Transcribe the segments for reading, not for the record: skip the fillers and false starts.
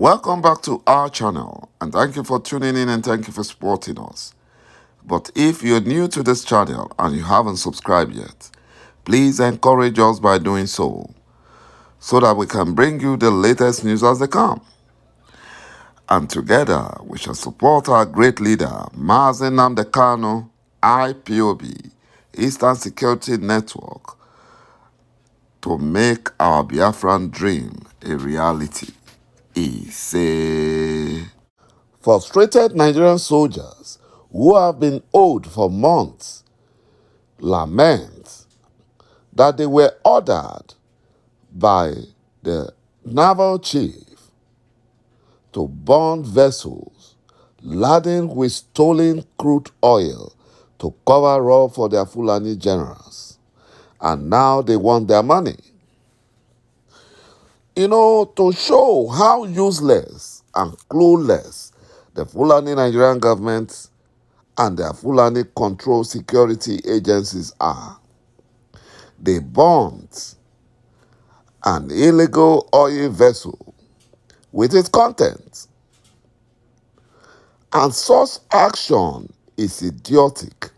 Welcome back to our channel, and thank you for tuning in and thank you for supporting us. But if you're new to this channel and you haven't subscribed yet, please encourage us by doing so that we can bring you the latest news as they come. And together we shall support our great leader, News-児KANO, IPOB, Eastern Security Network, to make our Biafran dream a reality. He said, frustrated Nigerian soldiers who have been owed for months lament that they were ordered by the naval chief to burn vessels laden with stolen crude oil to cover up for their Fulani generals. And now they want their money. To show how useless and clueless the Fulani Nigerian government and their Fulani control security agencies are, they burnt an illegal oil vessel with its contents. And such action is idiotic.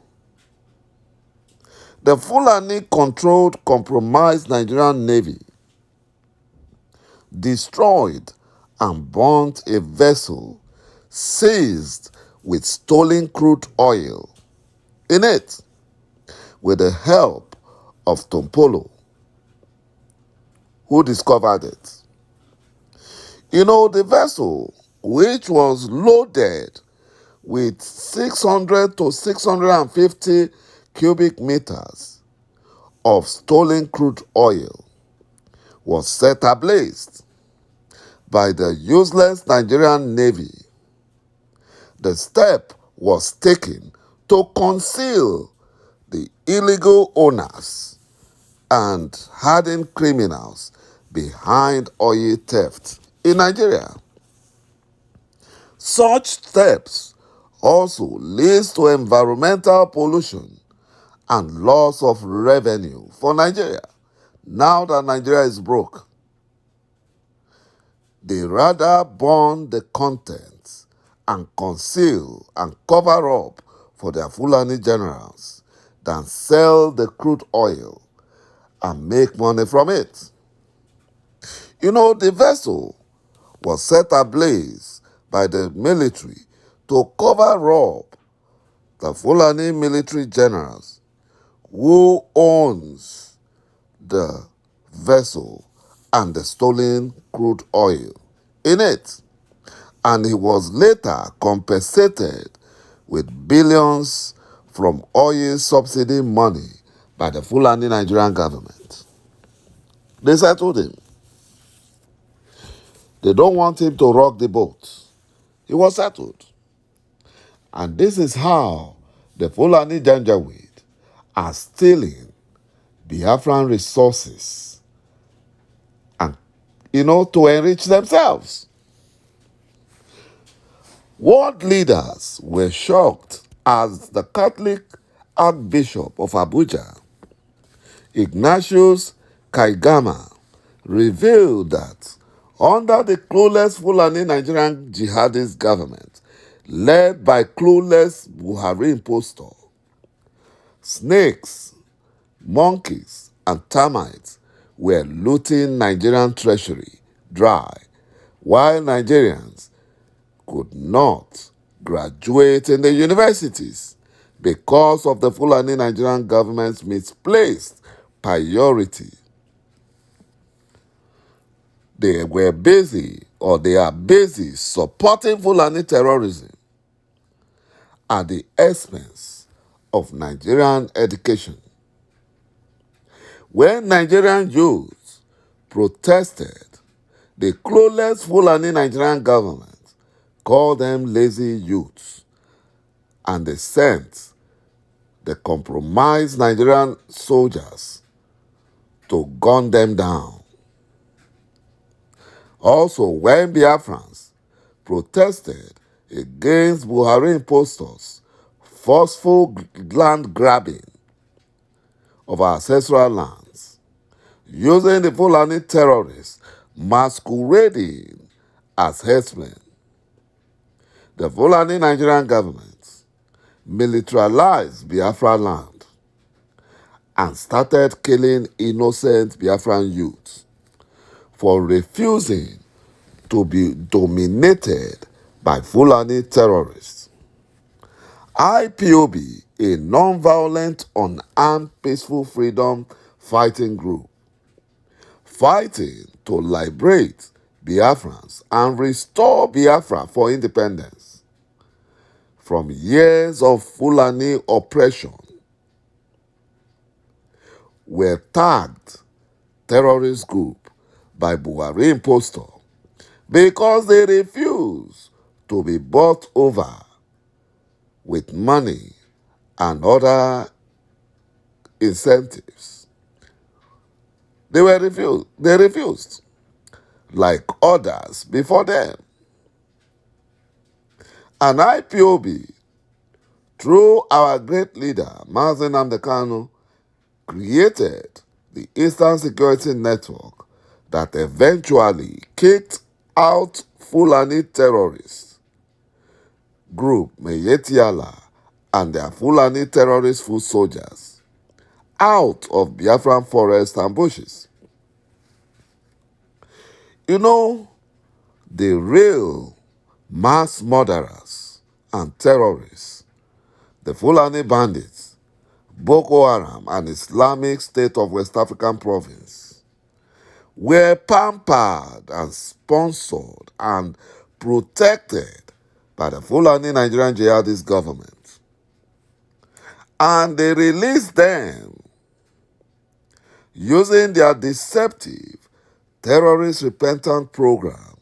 The Fulani-controlled, compromised Nigerian Navy destroyed and burnt a vessel seized with stolen crude oil in it with the help of Tompolo, who discovered it. The vessel, which was loaded with 600 to 650 cubic meters of stolen crude oil, was set ablaze by the useless Nigerian Navy. The step was taken to conceal the illegal owners and hardened criminals behind oil theft in Nigeria. Such steps also leads to environmental pollution and loss of revenue for Nigeria. Now that Nigeria is broke, they rather burn the contents and conceal and cover up for their Fulani generals than sell the crude oil and make money from it. The vessel was set ablaze by the military to cover up the Fulani military generals who owns the vessel and the stolen crude oil in it. And he was later compensated with billions from oil subsidy money by the Fulani Nigerian government. They settled him. They don't want him to rock the boat. He was settled. And this is how the Fulani Janjaweed are stealing Biafran resources and, to enrich themselves. World leaders were shocked as the Catholic Archbishop of Abuja, Ignatius Kaigama, revealed that under the clueless Fulani Nigerian jihadist government, led by clueless Buhari impostor, snakes, monkeys, and termites were looting Nigerian treasury dry, while Nigerians could not graduate in the universities because of the Fulani Nigerian government's misplaced priority. They are busy supporting Fulani terrorism at the expense of Nigerian education. When Nigerian youths protested, the clueless Fulani Nigerian government called them lazy youths, and they sent the compromised Nigerian soldiers to gun them down. Also, when Biafrans protested against Buhari impostors' forceful land grabbing of our ancestral lands, using the Fulani terrorists masquerading as herdsmen. The Fulani Nigerian government militarized Biafra land and started killing innocent Biafran youths for refusing to be dominated by Fulani terrorists. IPOB, a non-violent, unarmed, peaceful freedom fighting group, fighting to liberate Biafrans and restore Biafra for independence from years of Fulani oppression, were tagged terrorist group by Buhari impostor because they refused to be bought over with money and other incentives. They refused, like others before them. And IPOB, through our great leader, News-ฐ์YouNamdi created the Eastern Security Network that eventually kicked out Fulani terrorists group Ÿetěalla and their Fulani terrorist foot soldiers out of Biafran forests and bushes. You know, the real mass murderers and terrorists, the Fulani bandits, Boko Haram and Islamic State of West African Province, were pampered and sponsored and protected by the Fulani Nigerian jihadist government. And they released them using their deceptive terrorist repentant program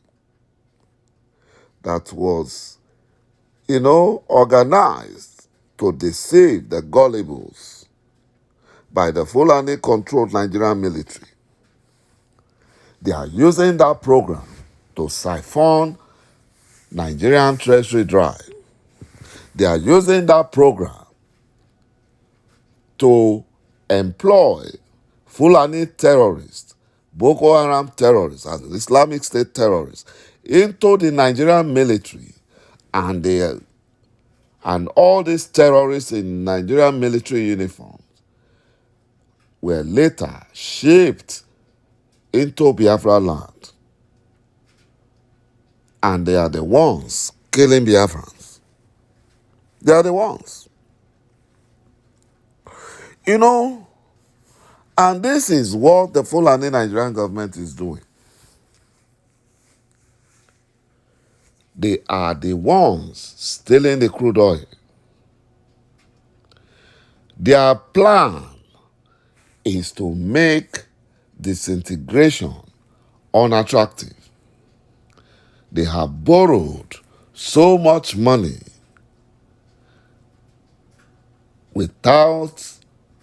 that was, organized to deceive the gullibles by the Fulani-controlled Nigerian military. They are using that program to siphon Nigerian treasury dry. They are using that program to employ Fulani terrorists, Boko Haram terrorists, and Islamic State terrorists into the Nigerian military, and all these terrorists in Nigerian military uniforms were later shipped into Biafra land. And they are the ones killing Biafrans. They are the ones. And this is what the Fulani Nigerian government is doing. They are the ones stealing the crude oil. Their plan is to make disintegration unattractive. They have borrowed so much money without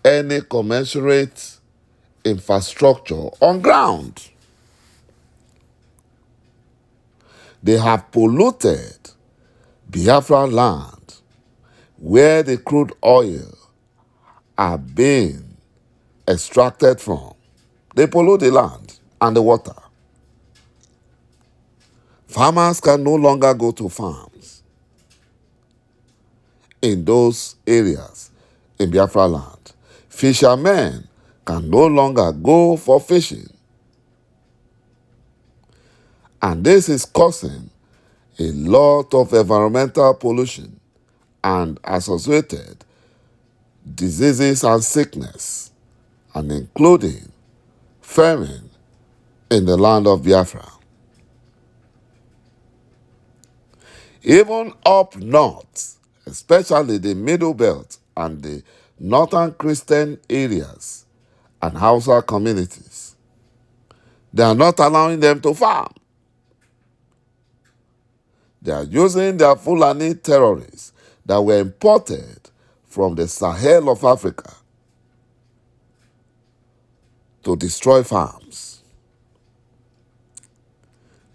any commensurate infrastructure on ground. They have polluted Biafra land where the crude oil are being extracted from. They pollute the land and the water. Farmers can no longer go to farms in those areas in Biafra land. Fishermen can no longer go for fishing. And this is causing a lot of environmental pollution and associated diseases and sickness, and including famine in the land of Biafra. Even up north, especially the Middle Belt and the northern Christian areas and Hausa communities, they are not allowing them to farm. They are using their Fulani terrorists that were imported from the Sahel of Africa to destroy farms.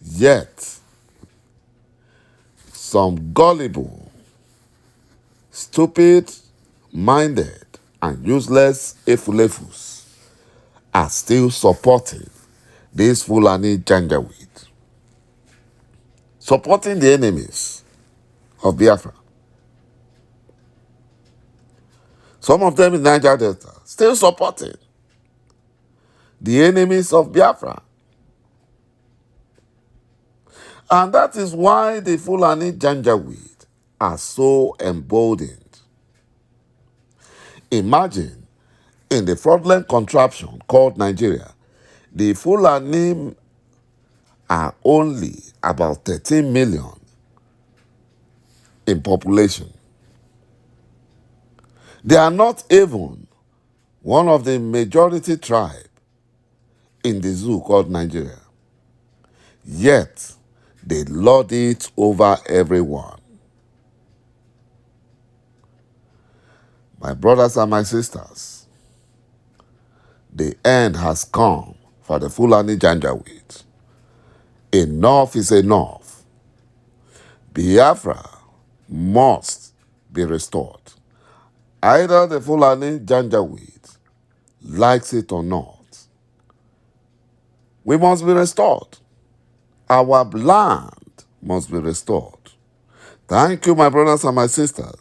Yet, some gullible, stupid-minded, and useless efulefus are still supporting this Fulani janjaweed. supporting the enemies of Biafra. Some of them in Niger Delta still supporting the enemies of Biafra. And that is why the Fulani Janjaweed are so emboldened. Imagine, in the fraudulent contraption called Nigeria, the Fulani are only about 13 million in population. They are not even one of the majority tribe in the zoo called Nigeria. Yet, they lord it over everyone. My brothers and my sisters, the end has come for the Fulani Janjaweed. Enough is enough. Biafra must be restored. Either the Fulani Janjaweed likes it or not. We must be restored. Our land must be restored. Thank you, my brothers and my sisters,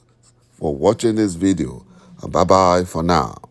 for watching this video. And bye-bye for now.